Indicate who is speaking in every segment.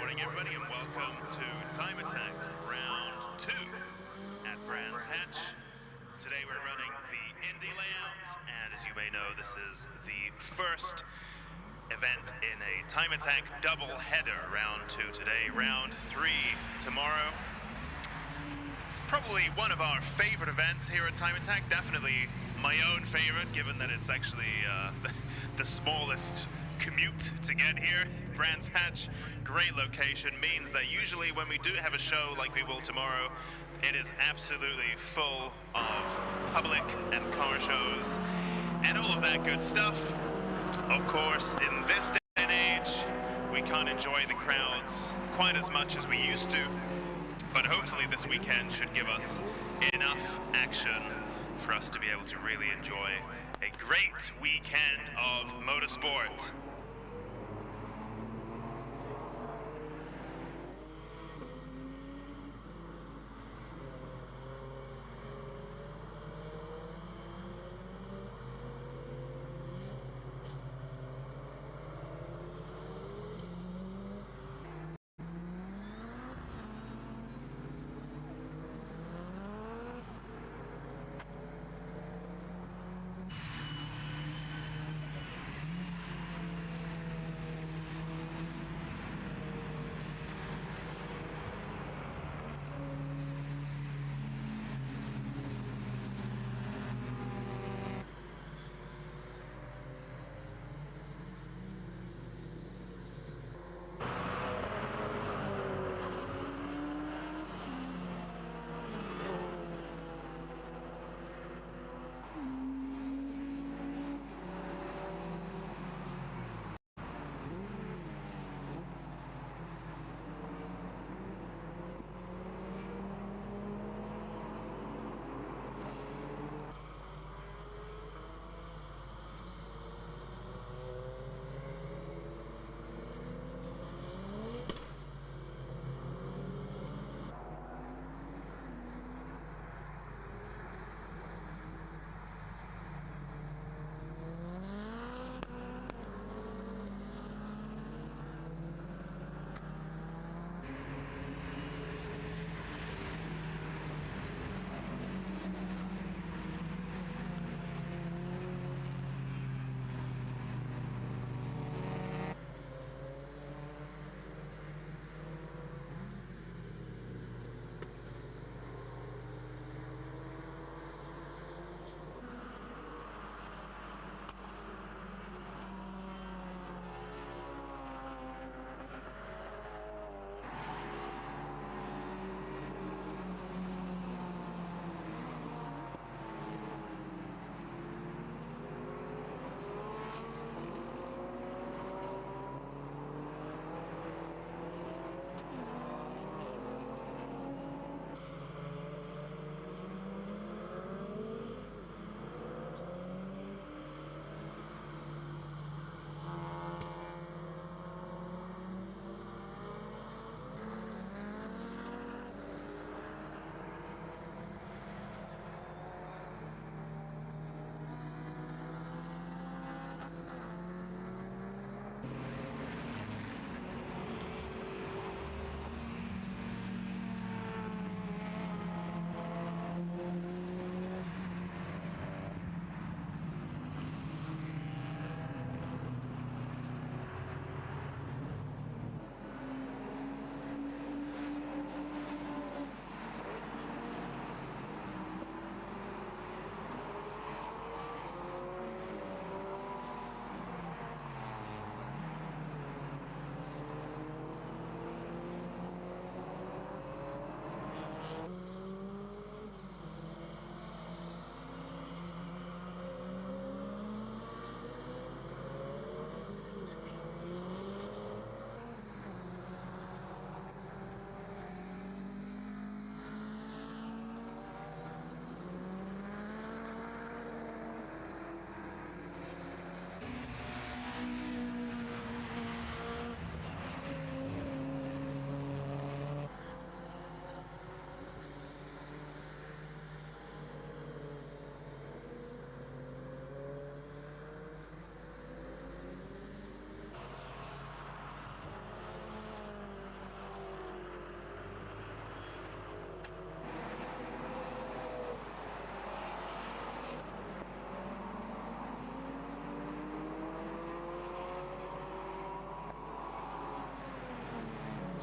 Speaker 1: morning, everybody, and welcome to Time Attack Round 2 at Brands Hatch. Today we're running the Indy layout, and as you may know, this is the first event in a Time Attack double header. Round 2 today, Round 3 tomorrow. It's probably one of our favorite events here at Time Attack, definitely my own favorite, given that it's actually the smallest commute to get here. Brands Hatch, great location, means that usually when we do have a show like we will tomorrow, it is absolutely full of public and car shows and all of that good stuff. Of course, in this day and age, we can't enjoy the crowds quite as much as we used to, but hopefully this weekend should give us enough action for us to be able to really enjoy a great weekend of motorsport.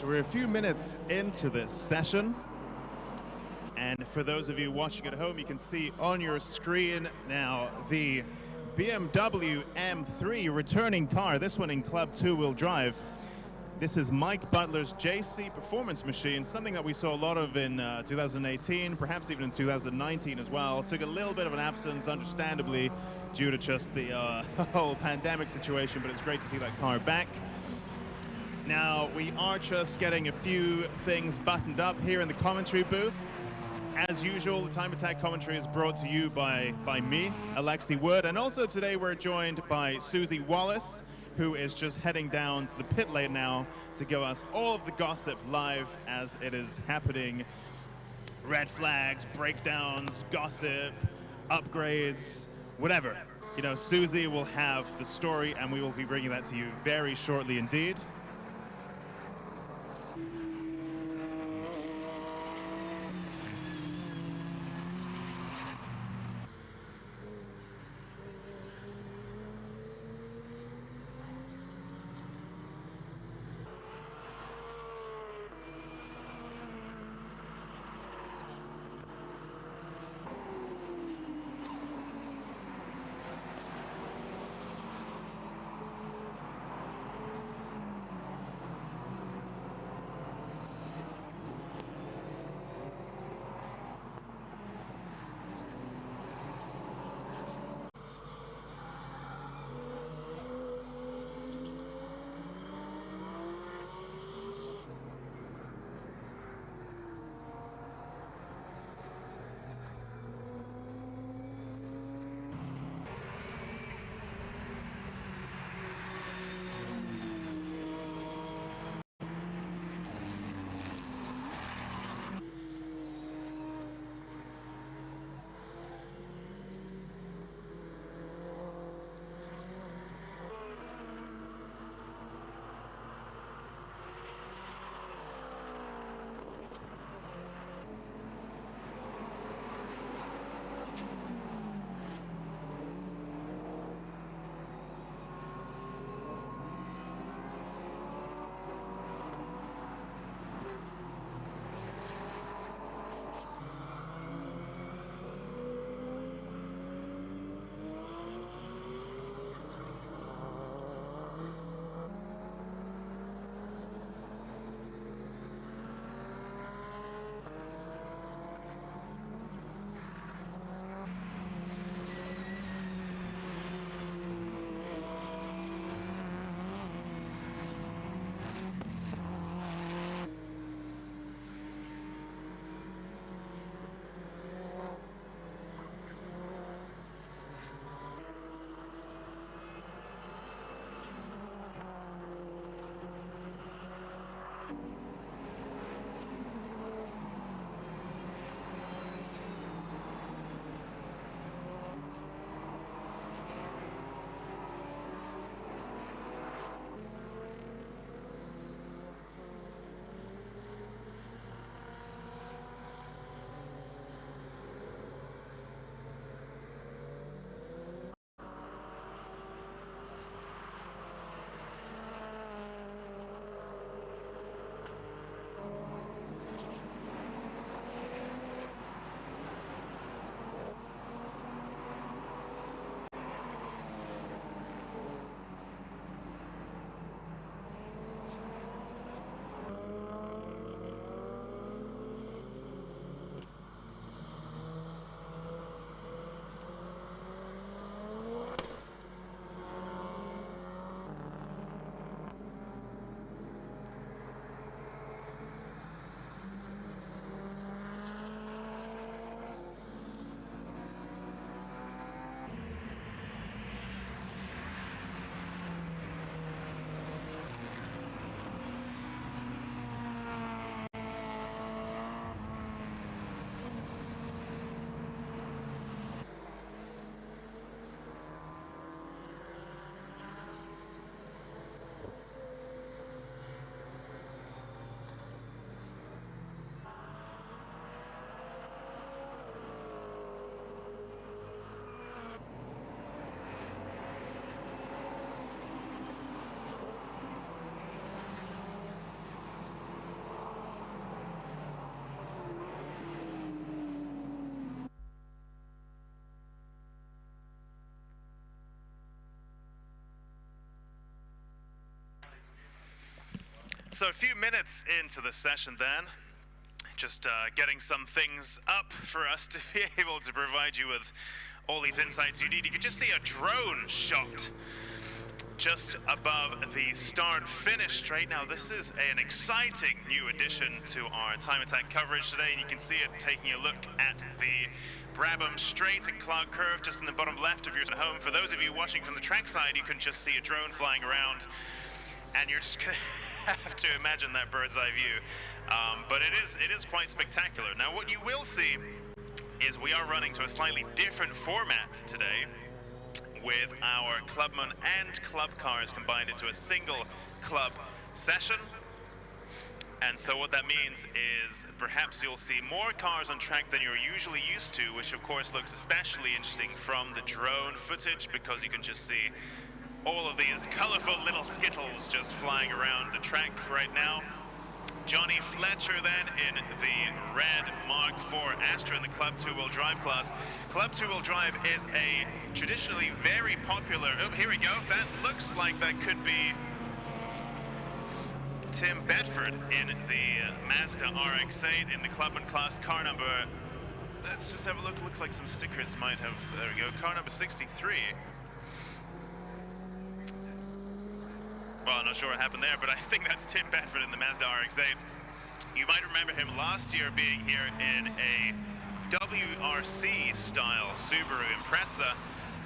Speaker 1: So we're a few minutes into this session, and for those of you watching at home, you can see on your screen now the BMW M3 returning car, this one in Club 2-wheel drive. This is Mike Butler's JC performance machine, something that we saw a lot of in 2018, perhaps even in 2019 as well. It took a little bit of an absence, understandably, due to just the whole pandemic situation, but it's great to see that car back. Now, we are just getting a few things buttoned up here in the commentary booth. As usual, the Time Attack commentary is brought to you by me, Alexi Wood, and also today we're joined by Susie Wallace, who is just heading down to the pit lane now to give us all of the gossip live as it is happening. Red flags, breakdowns, gossip, upgrades, whatever. You know, Susie will have the story, and we will be bringing that to you very shortly indeed. So a few minutes into the session then, just getting some things up for us to be able to provide you with all these insights you need. You can just see a drone shot just above the start finish straight. Now this is an exciting new addition to our time attack coverage today, and you can see it taking a look at the Brabham straight and cloud curve just in the bottom left of your home. For those of you watching from the trackside, you can just see a drone flying around, and you're just gonna have to imagine that bird's eye view. But it is quite spectacular. Now what you will see is we are running to a slightly different format today, with our clubman and club cars combined into a single club session. And so what that means is perhaps you'll see more cars on track than you're usually used to, which of course looks especially interesting from the drone footage, because you can just see all of these colorful little skittles just flying around the track right now. Johnny Fletcher then in the red Mark IV Astra in the Club 2-wheel drive class. Club 2-wheel drive is a traditionally very popular, oh here we go, that looks like that could be Tim Bedford in the Mazda RX-8 in the Clubman class, car number, let's just have a look, looks like some stickers might have, there we go, car number 63. Well, I'm not sure what happened there, but I think that's Tim Bedford in the Mazda RX-8. You might remember him last year being here in a WRC-style Subaru Impreza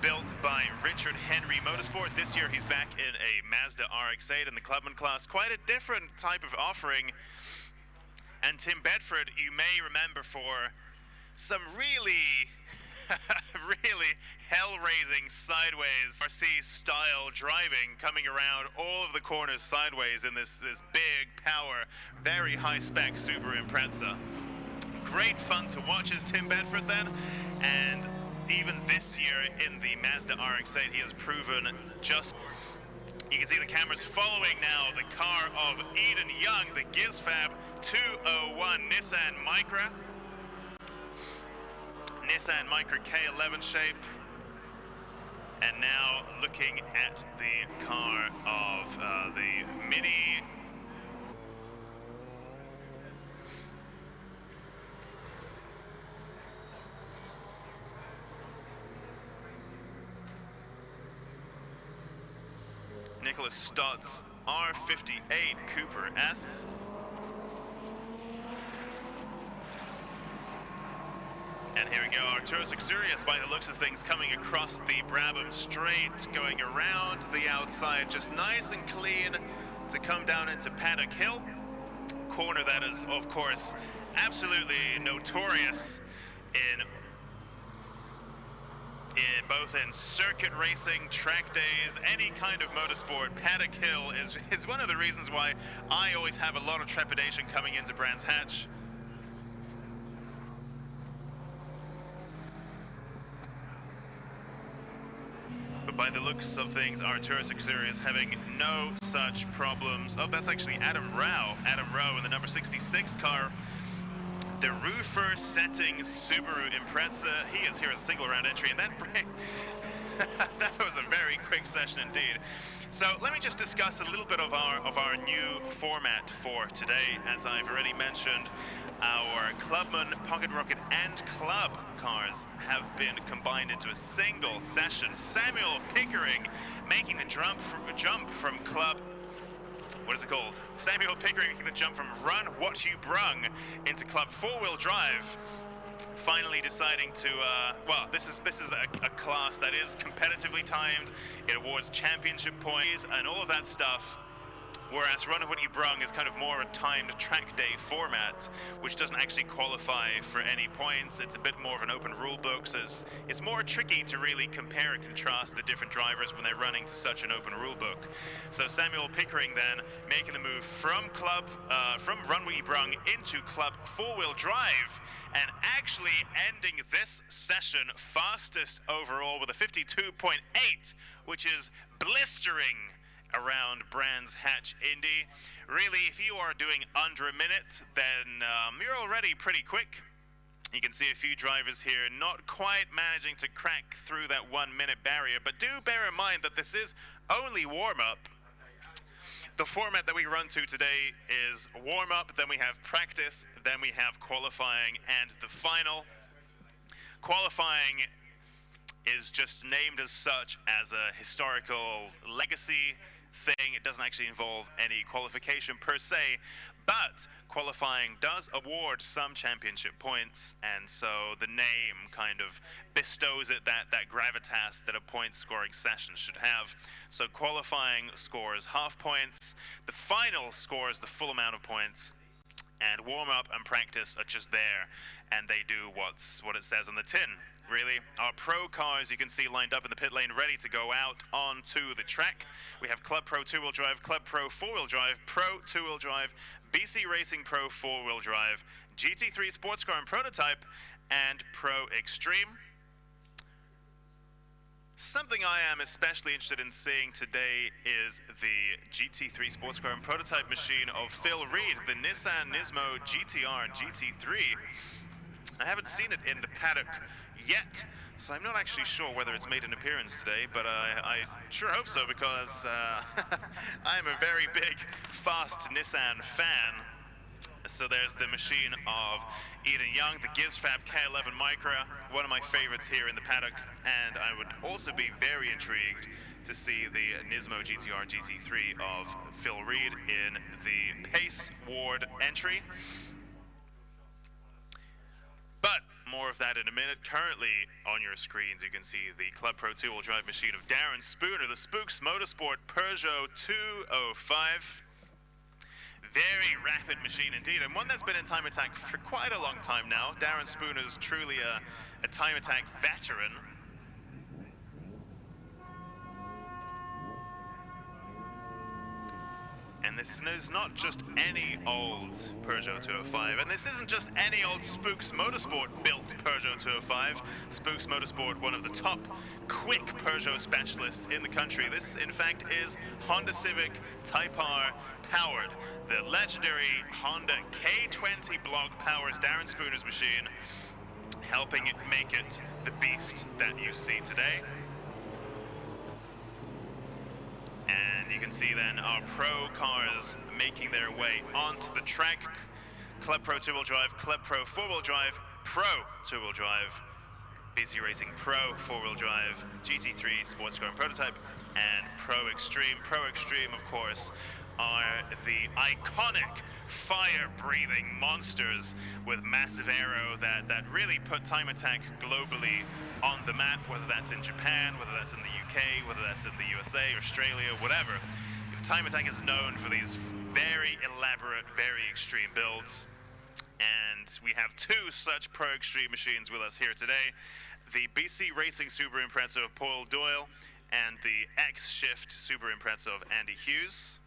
Speaker 1: built by Richard Henry Motorsport. This year he's back in a Mazda RX-8 in the Clubman class. Quite a different type of offering. And Tim Bedford, you may remember for some really really hell-raising sideways RC-style driving, coming around all of the corners sideways in this big power, very high-spec Subaru Impreza. Great fun to watch as Tim Bedford then, and even this year in the Mazda RX-8 he has proven just. You can see the cameras following now the car of Eden Young, the Gizfab 201 Nissan Micra. Nissan Micra K11 shape, and now looking at the car of the Mini. Nicholas Stott's R58 Cooper S. And here we go, Arturo Suxurius, by the looks of things, coming across the Brabham straight, going around the outside, just nice and clean to come down into Paddock Hill. Corner that is, of course, absolutely notorious in both in circuit racing, track days, any kind of motorsport. Paddock Hill is one of the reasons why I always have a lot of trepidation coming into Brands Hatch. But by the looks of things, Arturo Suxurius is having no such problems. Oh, that's actually Adam Rao. Adam Rao in the number 66 car. The roofer setting Subaru Impreza. He is here as a single round entry, and that was a very quick session indeed. So let me just discuss a little bit of our new format for today. As I've already mentioned, our Clubman, Pocket Rocket, and Club cars have been combined into a single session. Samuel Pickering making the jump from Club. What is it called? Samuel Pickering making the jump from Run What You Brung into Club 4-wheel drive. Finally deciding to, well, this is a class that is competitively timed. It awards championship points and all of that stuff. Whereas Run What You Brung is kind of more a timed track day format, which doesn't actually qualify for any points. It's a bit more of an open rule book, so it's more tricky to really compare and contrast the different drivers when they're running to such an open rule book. So Samuel Pickering then making the move from Run What You Brung into Club 4-wheel drive, and actually ending this session fastest overall with a 52.8, which is blistering around Brands Hatch Indy. Really, if you are doing under a minute, then you're already pretty quick. You can see a few drivers here not quite managing to crack through that 1 minute barrier, but do bear in mind that this is only warm-up. The format that we run to today is warm-up, then we have practice, then we have qualifying, and the final. Qualifying is just named as such as a historical legacy thing. It doesn't actually involve any qualification per se, but qualifying does award some championship points, and so the name kind of bestows it that gravitas that a point scoring session should have. So qualifying scores half points, the final scores the full amount of points, and warm-up and practice are just there, and they do what it says on the tin, really. Our pro cars, you can see lined up in the pit lane, ready to go out onto the track. We have Club Pro 2-wheel drive, Club Pro 4-wheel drive, Pro 2-wheel drive, BC Racing Pro 4-wheel drive, GT3 sports car and prototype, and Pro Extreme. Something I am especially interested in seeing today is the GT3 sports car and prototype machine of Phil Reed, the Nissan Nismo GTR GT3. I haven't seen it in the paddock yet, so I'm not actually sure whether it's made an appearance today, but I sure hope so, because I'm a very big, fast Nissan fan. So there's the machine of Eden Young, the GizFab K11 Micra, one of my favorites here in the paddock, and I would also be very intrigued to see the Nismo GTR GT3 of Phil Reed in the Pace Ward entry. But more of that in a minute. Currently on your screens you can see the Club Pro 2-wheel drive machine of Darren Spooner, the Spooks Motorsport Peugeot 205. Very rapid machine indeed, and one that's been in time attack for quite a long time now. Darren Spooner's truly a time attack veteran. And this is not just any old Peugeot 205, and this isn't just any old Spooks Motorsport built Peugeot 205. Spooks Motorsport, one of the top quick Peugeot specialists in the country. This, in fact, is Honda Civic Type R powered. The legendary Honda K20 block powers Darren Spooner's machine, helping it make it the beast that you see today. And you can see then our pro cars making their way onto the track. Club Pro 2-wheel drive, Club Pro 4-wheel drive, Pro 2-wheel drive, BC Racing Pro 4-wheel drive, GT3 sports car and prototype, and Pro Extreme. Pro Extreme, of course, are the iconic fire-breathing monsters with massive aero that really put time attack globally on the map, whether that's in Japan, whether that's in the UK, whether that's in the USA, Australia, whatever. Time attack is known for these very elaborate, very extreme builds. And we have two such Pro Extreme machines with us here today. The BC Racing Super Impreza of Paul Doyle and the X-Shift Super Impreza of Andy Hughes.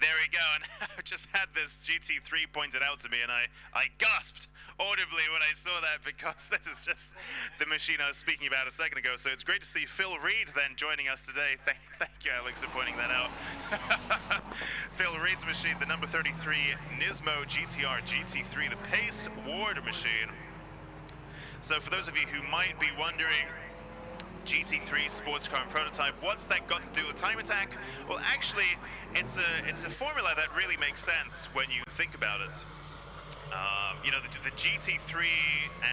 Speaker 1: There we go, and I just had this GT3 pointed out to me, and I gasped audibly when I saw that, because this is just the machine I was speaking about a second ago. So it's great to see Phil Reed then joining us today. Thank you, Alex, for pointing that out. Phil Reed's machine, the number 33 Nismo GTR GT3, the Pace Ward machine. So for those of you who might be wondering, GT3 sports car and prototype, what's that got to do with time attack? Well, actually, it's a formula that really makes sense when you think about it. You know, the GT3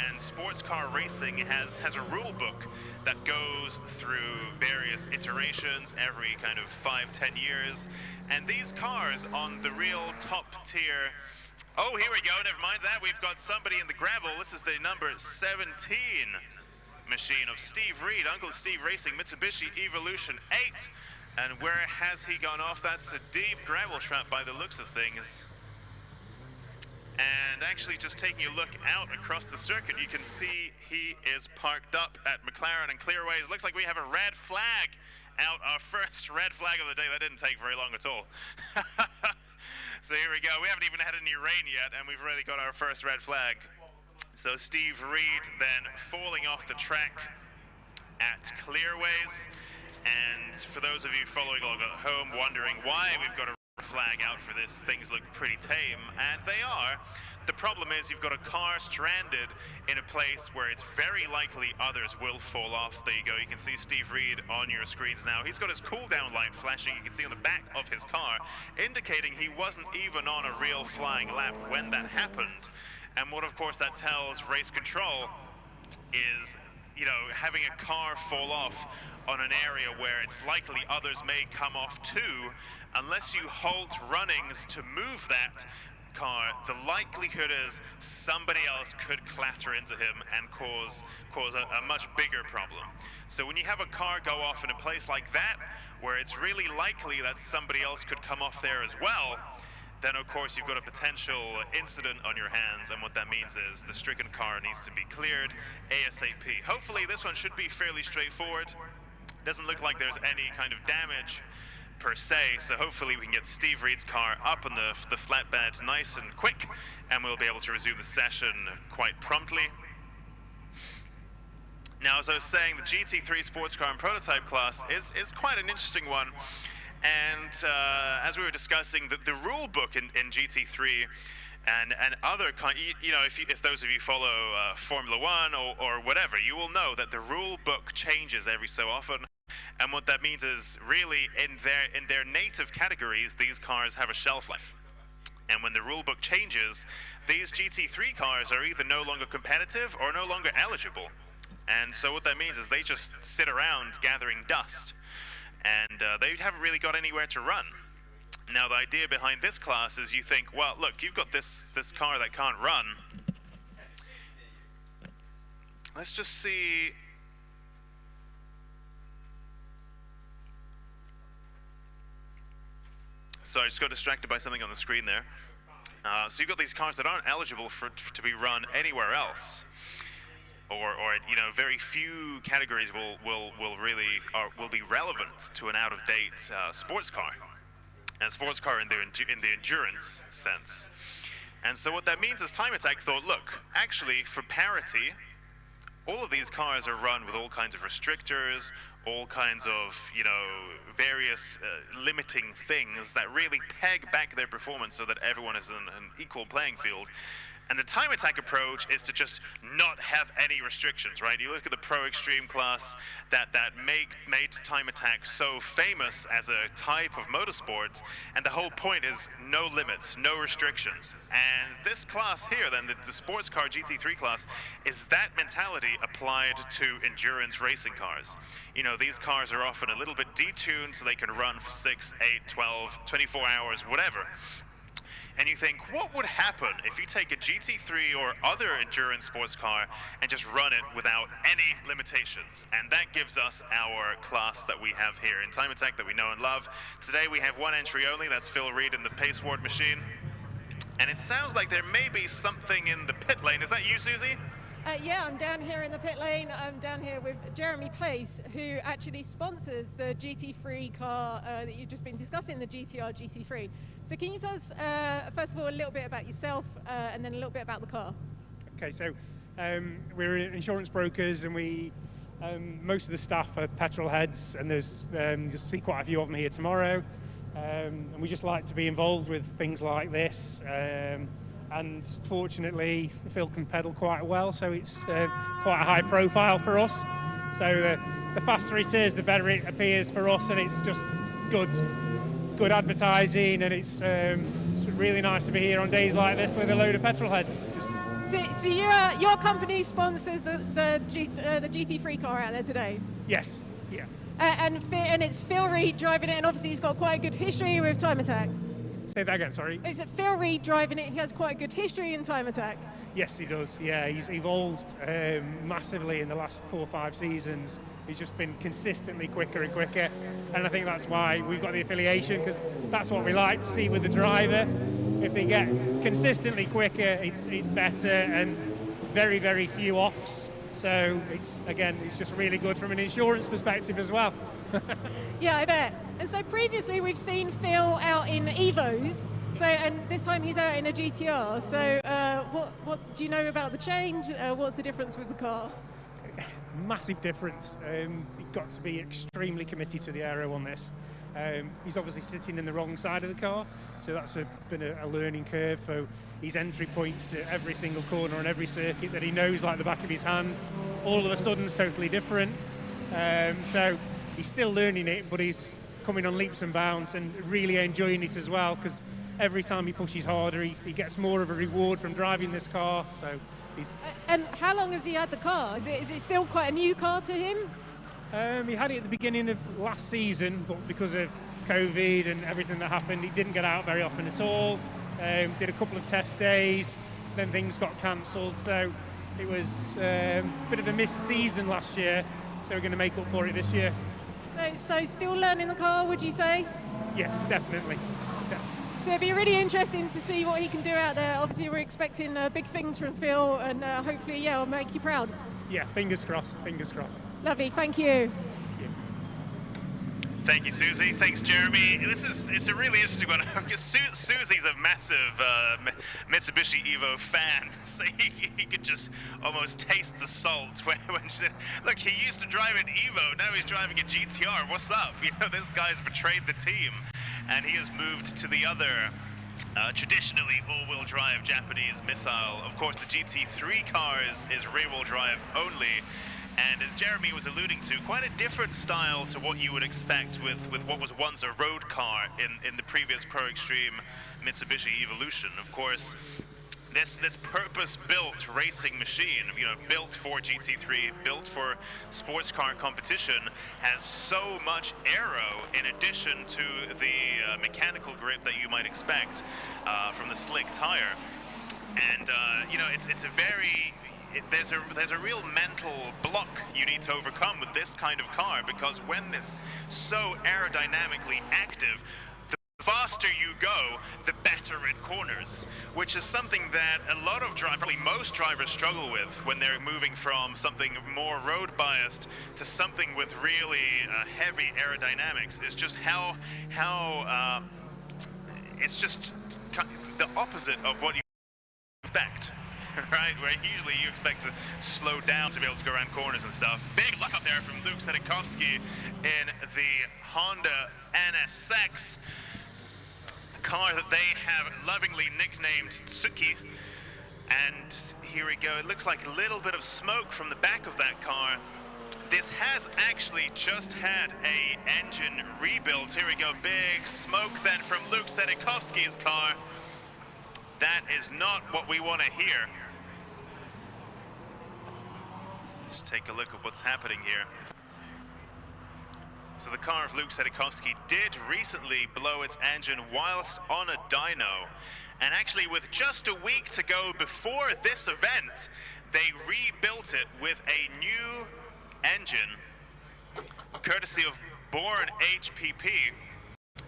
Speaker 1: and sports car racing has a rule book that goes through various iterations every kind of 5-10 years, and these cars on the real top tier. Oh, here we go. Never mind that. We've got somebody in the gravel. This is the number 17 machine of Steve Reed, Uncle Steve Racing, Mitsubishi Evolution 8. And where has he gone off? That's a deep gravel trap by the looks of things. And actually, just taking a look out across the circuit, you can see he is parked up at McLaren and Clearways. Looks like we have a red flag out, our first red flag of the day. That didn't take very long at all. So here we go. We haven't even had any rain yet, and we've already got our first red flag. So Steve Reed then falling off the track at Clearways. And for those of you following along at home, wondering why we've got a flag out for this. Things look pretty tame, and they are. The problem is you've got a car stranded in a place where it's very likely others will fall off. There you go. You can see Steve Reed on your screens now. He's got his cooldown light flashing. You can see on the back of his car, indicating he wasn't even on a real flying lap when that happened. And what, of course, that tells race control is, you know, having a car fall off on an area where it's likely others may come off too, unless you halt runnings to move that car, the likelihood is somebody else could clatter into him and cause a much bigger problem. So when you have a car go off in a place like that, where it's really likely that somebody else could come off there as well, then of course you've got a potential incident on your hands, and what that means is the stricken car needs to be cleared ASAP. Hopefully this one should be fairly straightforward. Doesn't look like there's any kind of damage per se, so hopefully we can get Steve Reed's car up on the flatbed nice and quick, and we'll be able to resume the session quite promptly. Now, as I was saying, the GT3 sports car and prototype class is quite an interesting one, and as we were discussing, the rule book in GT3 and other you know, if those of you follow Formula One or whatever, you will know that the rule book changes every so often. And what that means is, really, in their native categories, these cars have a shelf life. And when the rulebook changes, these GT3 cars are either no longer competitive or no longer eligible. And so what that means is they just sit around gathering dust. And they haven't really got anywhere to run. Now, the idea behind this class is you think, well, look, you've got this car that can't run. Let's just see. So I just got distracted by something on the screen there. So you've got these cars that aren't eligible to be run anywhere else, or you know, very few categories will be relevant to an out-of-date sports car, and sports car in the endurance sense. And so what that means is Time Attack thought, look, actually for parity, all of these cars are run with all kinds of restrictors, all kinds of, you know, various limiting things that really peg back their performance so that everyone is in an equal playing field. And the Time Attack approach is to just not have any restrictions, right? You look at the Pro Extreme class that made Time Attack so famous as a type of motorsport, and the whole point is no limits, no restrictions. And this class here, then, the sports car GT3 class, is that mentality applied to endurance racing cars. You know, these cars are often a little bit detuned so they can run for 6, 8, 12, 24 hours, whatever. And you think, what would happen if you take a GT3 or other endurance sports car and just run it without any limitations? And that gives us our class that we have here in Time Attack that we know and love. Today we have one entry only, that's Phil Reed in the Pace Ward machine. And it sounds like there may be something in the pit lane. Is that you, Susie?
Speaker 2: Yeah, I'm down here in the pit lane. I'm down here with Jeremy Place, who actually sponsors the GT3 car that you've just been discussing, the GTR GT3. So can you tell us, first of all, a little bit about yourself and then a little bit about the car?
Speaker 3: Okay, so we're insurance brokers, and we most of the staff are petrol heads, and there's you'll see quite a few of them here tomorrow. And we just like to be involved with things like this. And fortunately, Phil can pedal quite well, so it's quite a high profile for us. So the faster it is, the better it appears for us, and it's just good advertising, and it's really nice to be here on days like this with a load of petrol heads.
Speaker 2: So your company sponsors the GT3 car out there today?
Speaker 3: Yes, yeah.
Speaker 2: And it's Phil Reed driving it, and obviously he's got quite a good history with Time Attack.
Speaker 3: Say that again, sorry.
Speaker 2: Is it Phil Reed driving it? He has quite a good history in Time Attack.
Speaker 3: Yes, he does. Yeah, he's evolved massively in the last 4 or 5 seasons. He's just been consistently quicker and quicker, and I think that's why we've got the affiliation, because that's what we like to see with the driver. If they get consistently quicker, it's better, and very, very few offs. So it's just really good from an insurance perspective as well.
Speaker 2: Yeah, I bet. And so previously we've seen Phil out in Evos, and this time he's out in a GTR. So what do you know about the change? What's the difference with the car?
Speaker 3: Massive difference. You've got to be extremely committed to the aero on this. He's obviously sitting in the wrong side of the car, so that's been a learning curve for his entry points to every single corner on every circuit that he knows like the back of his hand. All of a sudden it's totally different. So he's still learning it, but he's coming on leaps and bounds and really enjoying it as well, because every time he pushes harder, he gets more of a reward from driving this car. So
Speaker 2: And how long has he had the car? Is it still quite a new car to him?
Speaker 3: He had it at the beginning of last season, but because of COVID and everything that happened, he didn't get out very often at all. Did a couple of test days, then things got cancelled. So it was a bit of a missed season last year, so we're going to make up for it this year.
Speaker 2: So still learning the car, would you say?
Speaker 3: Yes, definitely.
Speaker 2: So it'd be really interesting to see what he can do out there. Obviously, we're expecting big things from Phil, and hopefully, yeah, it'll make you proud.
Speaker 3: Yeah, fingers crossed, fingers crossed.
Speaker 2: Lovely, thank you.
Speaker 1: Thank you, Susie. Thanks, Jeremy. It's a really interesting one because Susie's a massive Mitsubishi Evo fan, so he could just almost taste the salt when she said, "Look, he used to drive an Evo, now he's driving a GTR. What's up? You know, this guy's betrayed the team, and he has moved to the other." Traditionally all-wheel drive Japanese missile. Of course, the GT3 car is rear-wheel drive only. And as Jeremy was alluding to, quite a different style to what you would expect with what was once a road car in the previous Pro Extreme Mitsubishi Evolution. Of course, this purpose-built racing machine, you know, built for GT3, built for sports car competition, has so much aero in addition to the mechanical grip that you might expect from the slick tire. And you know, it's a very there's a real mental block you need to overcome with this kind of car, because when it's so aerodynamically active, the faster you go, the better it corners, which is something that a lot of drivers, probably most drivers, struggle with when they're moving from something more road biased to something with really heavy aerodynamics. Is just how it's just the opposite of what you expect. Right, where usually you expect to slow down to be able to go around corners and stuff. Big luck up there from Luke Sedekovsky in the Honda NSX, a car that they have lovingly nicknamed Tsuki. And here we go. It looks like a little bit of smoke from the back of that car. This has actually just had a engine rebuild. Here we go, big smoke then from Luke Sedekovsky's car. That is not what we want to hear. Just take a look at what's happening here. So the car of Luke Sedekovsky did recently blow its engine whilst on a dyno. And actually, with just a week to go before this event, they rebuilt it with a new engine, courtesy of Born HPP,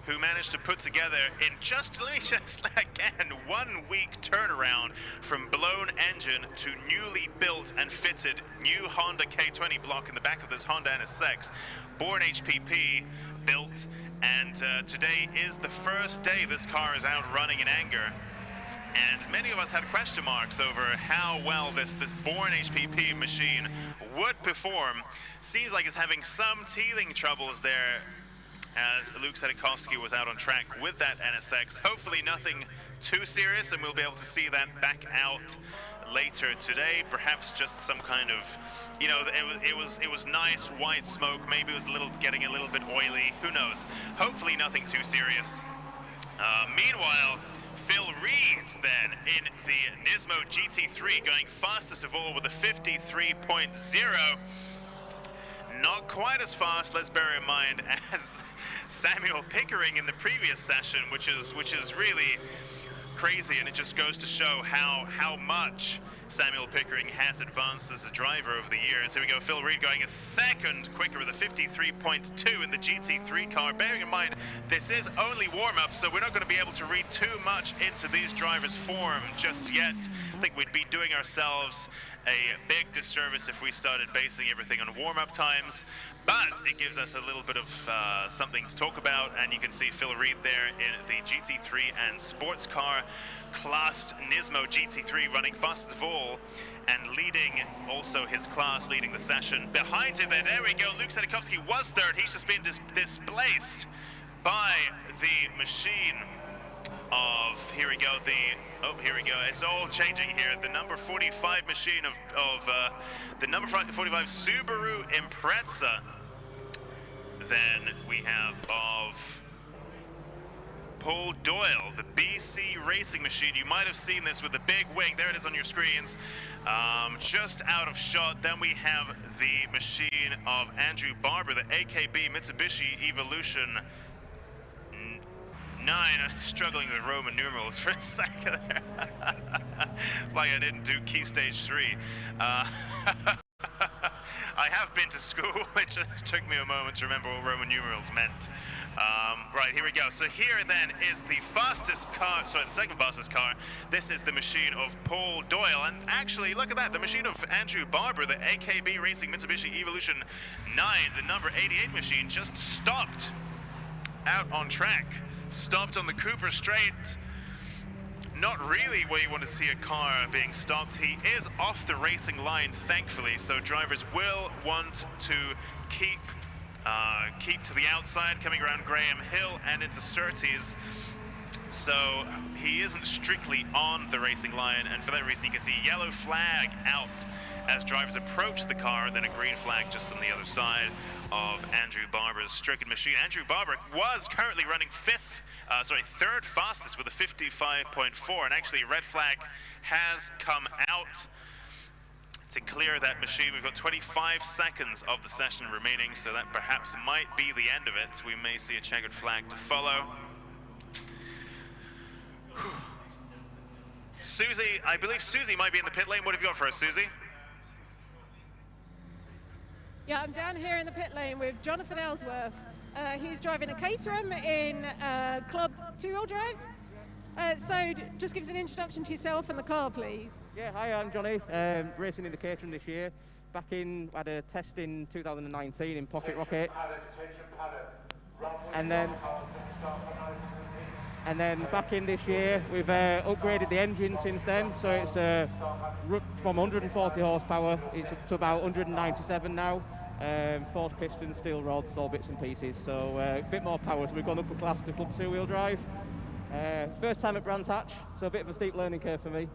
Speaker 1: who managed to put together in just, let me just again, 1 week turnaround from blown engine to newly built and fitted new Honda K20 block in the back of this Honda NSX. Born HPP built, and today is the first day this car is out running in anger. And many of us had question marks over how well this Born HPP machine would perform. Seems like it's having some teething troubles there, as Luke Sedekovsky was out on track with that NSX. Hopefully nothing too serious, and we'll be able to see that back out later today. Perhaps just some kind of, you know, it was nice white smoke. Maybe it was getting a little bit oily. Who knows? Hopefully nothing too serious. Meanwhile, Phil Reed then in the Nismo GT3 going fastest of all with a 53.0. Not quite as fast, let's bear in mind, as Samuel Pickering in the previous session, which is really crazy, and it just goes to show how much Samuel Pickering has advanced as a driver over the years. Here we go, Phil Reed going a second quicker with a 53.2 in the GT3 car. Bearing in mind, this is only warm-up, so we're not going to be able to read too much into these drivers' form just yet. I think we'd be doing ourselves a big disservice if we started basing everything on warm-up times, but it gives us a little bit of something to talk about, and you can see Phil Reed there in the GT3 and sports car classed Nismo GT3 running fastest of all pole and leading also his class, leading the session. Behind him there we go, Luke Sedikovsky was third. He's just been displaced by the machine of, here we go, it's all changing here. The number 45 machine of the number 45 Subaru Impreza. Then we have of Paul Doyle, the BC racing machine. You might have seen this with the big wing. There it is on your screens. Just out of shot. Then we have the machine of Andrew Barber, the AKB Mitsubishi Evolution 9. I'm struggling with Roman numerals for a second there. It's like I didn't do key stage 3. I have been to school. It just took me a moment to remember what Roman numerals meant. Right, here we go. So here then is the fastest car, sorry, the second fastest car. This is the machine of Paul Doyle. And actually, look at that, the machine of Andrew Barber, the AKB Racing Mitsubishi Evolution 9, the number 88 machine, just stopped out on track. Stopped on the Cooper Straight. Not really where you want to see a car being stopped. He is off the racing line, thankfully, so drivers will want to keep to the outside, coming around Graham Hill and into Surtees. So he isn't strictly on the racing line, and for that reason you can see a yellow flag out as drivers approach the car, and then a green flag just on the other side of Andrew Barber's stricken machine. Andrew Barber was currently running third fastest with a 55.4, and actually a red flag has come out to clear that machine. We've got 25 seconds of the session remaining, so that perhaps might be the end of it. We may see a checkered flag to follow. Susie, I believe Susie might be in the pit lane. What have you got for us, Susie?
Speaker 2: Yeah, I'm down here in the pit lane with Jonathan Ellsworth. He's driving a Caterham in Club 2-wheel drive. So just give us an introduction to yourself and the car, please.
Speaker 4: Yeah, hi, I'm Johnny, racing in the Caterham this year. Had a test in 2019 in Pocket Rocket. And then back in this year, we've upgraded the engine since then, so it's from 140 horsepower, it's up to about 197 now. Forged pistons, steel rods, all bits and pieces, so a bit more power, so we've gone up a class to Club 2-wheel drive. First time at Brands Hatch, so a bit of a steep learning curve for me.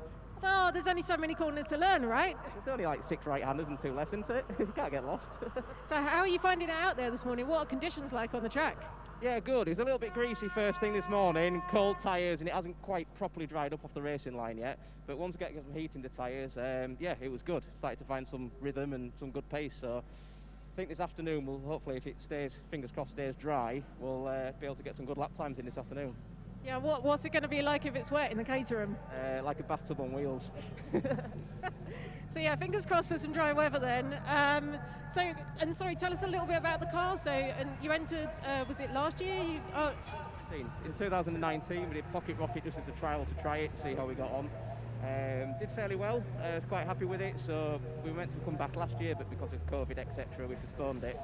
Speaker 2: Oh, there's only so many corners to learn, right?
Speaker 4: It's only like 6 right-handers and 2 lefts, isn't it? You can't get lost.
Speaker 2: So how are you finding it out there this morning? What are conditions like on the track?
Speaker 4: Yeah, good. It was a little bit greasy first thing this morning, cold tyres, and it hasn't quite properly dried up off the racing line yet. But once we get some heat in the tyres, yeah, it was good. Started to find some rhythm and some good pace. So I think this afternoon, we'll hopefully, if it stays, fingers crossed, stays dry, we'll be able to get some good lap times in this afternoon.
Speaker 2: Yeah, what's it going to be like if it's wet in the Caterham?
Speaker 4: Like a bathtub on wheels.
Speaker 2: So yeah, fingers crossed for some dry weather then. Sorry, tell us a little bit about the car. So, and you entered, was it last year?
Speaker 4: In 2019, we did Pocket Rocket just as a trial to try it, see how we got on. Did fairly well. I was quite happy with it. So we were meant to come back last year, but because of COVID, etc., we postponed it.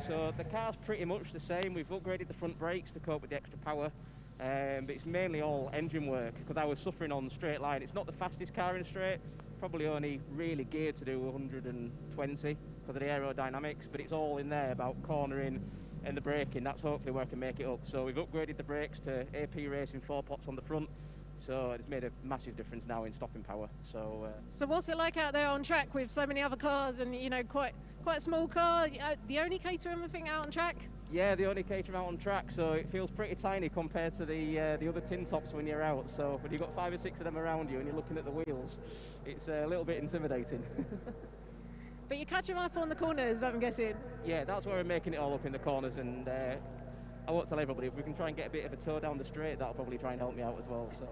Speaker 4: So the car's pretty much the same. We've upgraded the front brakes to cope with the extra power. But it's mainly all engine work because I was suffering on the straight line. It's not the fastest car in straight, probably only really geared to do 120 because of the aerodynamics, but it's all in there about cornering and the braking. That's hopefully where I can make it up. So we've upgraded the brakes to AP Racing 4-pots on the front, so it's made a massive difference now in stopping power. So
Speaker 2: what's it like out there on track with so many other cars and, you know, quite a small car? The only Caterham, I think, out on track?
Speaker 4: Yeah, the only Caterham out on track, so it feels pretty tiny compared to the other tin tops when you're out. So when you've got 5 or 6 of them around you and you're looking at the wheels, it's a little bit intimidating.
Speaker 2: But you catch them up on the corners, I'm guessing?
Speaker 4: Yeah, that's where we're making it all up in the corners, and I won't tell everybody, if we can try and get a bit of a toe down the straight, that'll probably try and help me out as well. So.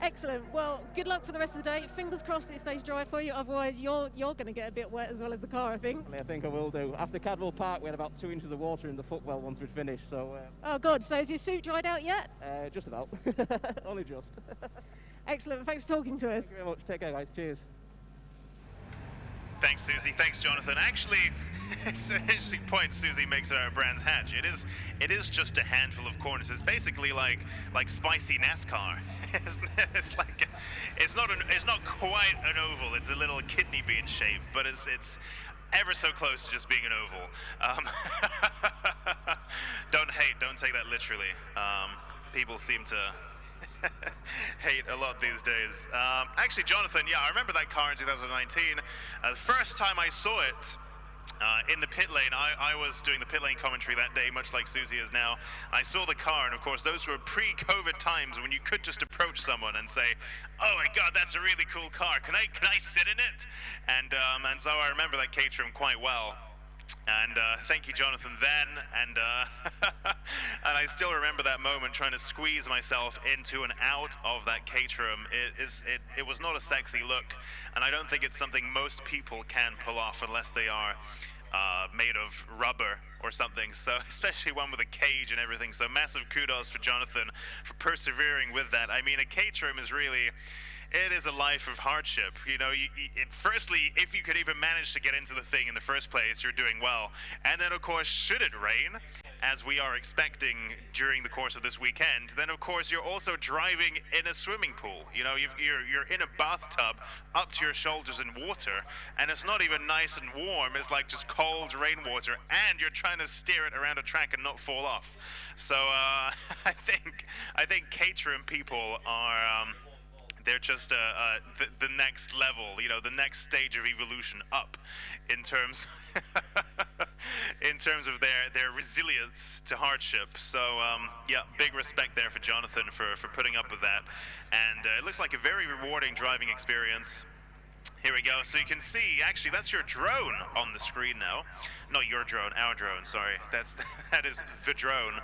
Speaker 2: Excellent. Well, good luck for the rest of the day. Fingers crossed it stays dry for you. Otherwise, you're going to get a bit wet as well as the car, I think.
Speaker 4: I think I will do. After Cadwell Park, we had about 2 inches of water in the footwell once we'd finished. So.
Speaker 2: Oh God! So is your suit dried out yet?
Speaker 4: Just about. Only just.
Speaker 2: Excellent. Thanks for talking to us.
Speaker 4: Thank you very much. Take care, guys. Cheers.
Speaker 1: Thanks, Susie. Thanks, Jonathan. Actually, it's an interesting point Susie makes at our Brands Hatch. It is just a handful of corners. It's basically like spicy NASCAR. It's not quite an oval. It's a little kidney bean shape, but it's ever so close to just being an oval. Don't take that literally. People seem to hate a lot these days. Actually, Jonathan, yeah, I remember that car in 2019. The first time I saw it in the pit lane, I was doing the pit lane commentary that day, much like Susie is now. I saw the car, and of course, those were pre-COVID times when you could just approach someone and say, "Oh my God, that's a really cool car. Can I sit in it?" And so I remember that Caterham quite well. And thank you, Jonathan, then, and and I still remember that moment trying to squeeze myself into and out of that Caterham. It was not a sexy look, and I don't think it's something most people can pull off unless they are made of rubber or something, so especially one with a cage and everything. So massive kudos for Jonathan for persevering with that. I mean, a Caterham is really... It is a life of hardship. You know, firstly, if you could even manage to get into the thing in the first place, you're doing well. And then, of course, should it rain, as we are expecting during the course of this weekend, then, of course, you're also driving in a swimming pool. You know, you're in a bathtub up to your shoulders in water, and it's not even nice and warm. It's like just cold rainwater, and you're trying to steer it around a track and not fall off. So I think Caterham people are... they're just the next level, you know, the next stage of evolution up in terms of their resilience to hardship. So yeah, big respect there for Jonathan for putting up with that. And it looks like a very rewarding driving experience. Here we go. So you can see, actually, that's your drone on the screen now. Not your drone, our drone, sorry. That is the drone,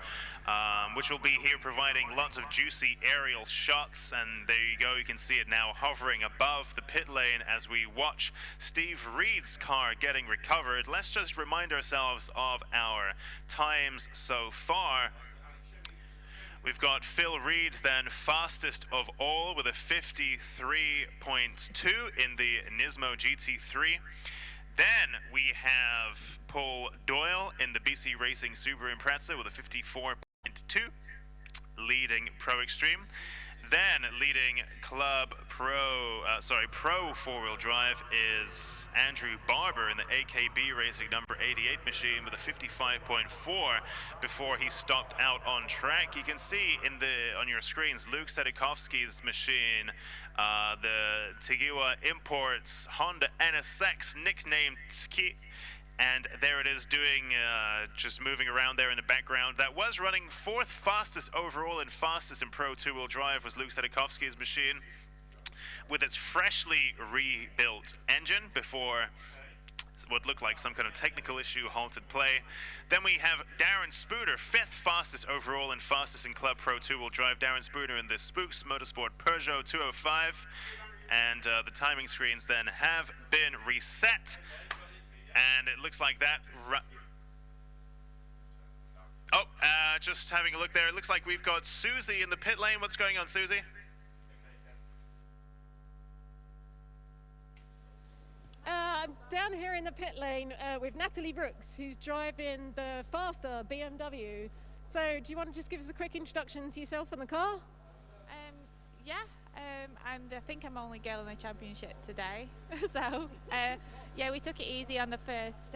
Speaker 1: which will be here providing lots of juicy aerial shots. And there you go. You can see it now hovering above the pit lane as we watch Steve Reed's car getting recovered. Let's just remind ourselves of our times so far. We've got Phil Reed then fastest of all with a 53.2 in the Nismo GT3. Then we have Paul Doyle in the BC Racing Subaru Impreza with a 54.2, leading Pro Extreme. Then leading Club Pro four-wheel drive is Andrew Barber in the AKB Racing number 88 machine with a 55.4 before he stopped out on track. You can see on your screens Luke Sedikovsky's machine, the Tegiwa Imports Honda NSX, nicknamed Tski. And there it is doing, just moving around there in the background. That was running 4th fastest overall and fastest in Pro two-wheel drive was Luke Sedikovsky's machine with its freshly rebuilt engine before what looked like some kind of technical issue halted play. Then we have Darren Spooner, 5th fastest overall and fastest in Club Pro two-wheel drive. Darren Spooner in the Spooks Motorsport Peugeot 205. And the timing screens then have been reset. And it looks like that. Just having a look there. It looks like we've got Susie in the pit lane. What's going on, Susie?
Speaker 2: I'm down here in the pit lane with Natalie Brooks, who's driving the faster BMW. So, do you want to just give us a quick introduction to yourself and the car?
Speaker 5: Yeah. I think I'm only girl in the championship today. So, yeah, we took it easy on the first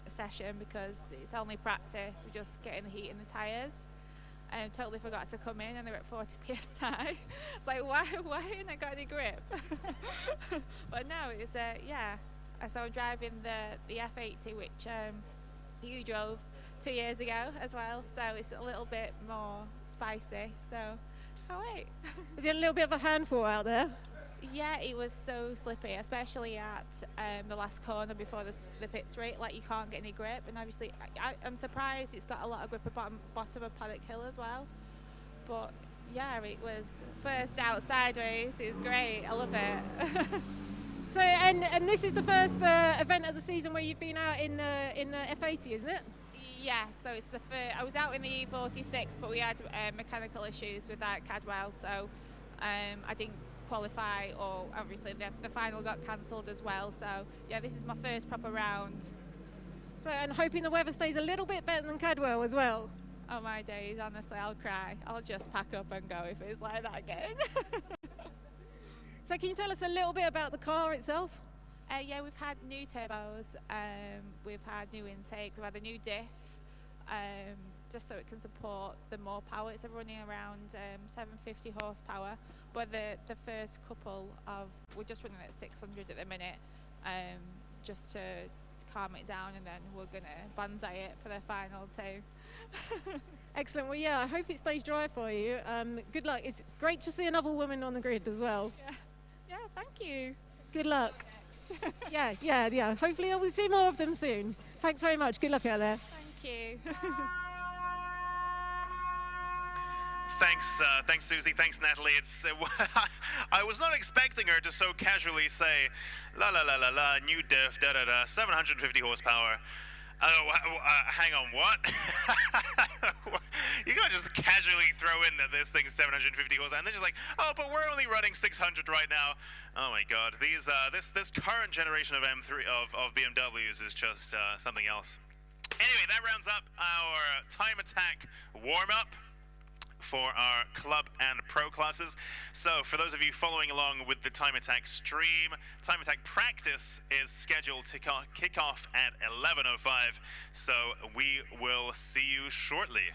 Speaker 5: session because it's only practice. We're just getting the heat in the tyres. Totally forgot to come in and they were at 40 psi. It's like, why haven't I got any grip? But no, it's yeah. So I'm driving the F80, which you drove 2 years ago as well. So it's a little bit more spicy. So. Oh wait.
Speaker 2: Is it a little bit of a handful out there?
Speaker 5: Yeah, it was so slippy, especially at the last corner before the pit straight. Like you can't get any grip, and obviously I'm surprised it's got a lot of grip at bottom of Paddock Hill as well. But yeah, it was first out sideways. It was great. I love it.
Speaker 2: So and this is the first event of the season where you've been out in the F80, isn't it?
Speaker 5: Yeah, so it's the first. I was out in the E46, but we had mechanical issues with that Cadwell, so I didn't qualify, or obviously the final got cancelled as well. So yeah, this is my first proper round.
Speaker 2: So, and hoping the weather stays a little bit better than Cadwell as well.
Speaker 5: Oh my days, honestly, I'll cry. I'll just pack up and go if it's like that again.
Speaker 2: So can you tell us a little bit about the car itself?
Speaker 5: Yeah, we've had new turbos, we've had new intake, we've had a new diff, just so it can support the more power. It's running around 750 horsepower, but the first couple of, we're just running at 600 at the minute, just to calm it down, and then we're gonna banzai it for the final two.
Speaker 2: Excellent. Well, yeah, I hope it stays dry for you. Good luck. It's great to see another woman on the grid as well.
Speaker 5: Yeah, thank you.
Speaker 2: Good luck. Yeah. Hopefully we'll see more of them soon. Thanks very much. Good luck out there.
Speaker 5: Thank you.
Speaker 1: Thanks, Susie. Thanks, Natalie. It's I was not expecting her to so casually say, la la la la la, new diff, da da da, 750 horsepower. Oh, hang on, what? You can't just casually throw in that this thing's 750 horsepower, and they're just like, oh, but we're only running 600 right now. Oh my God, these this current generation of M3 of BMWs is just something else. Anyway, that rounds up our time attack warm up for our club and pro classes. So for those of you following along with the time attack stream, time attack practice is scheduled to kick off at 11:05. So we will see you shortly.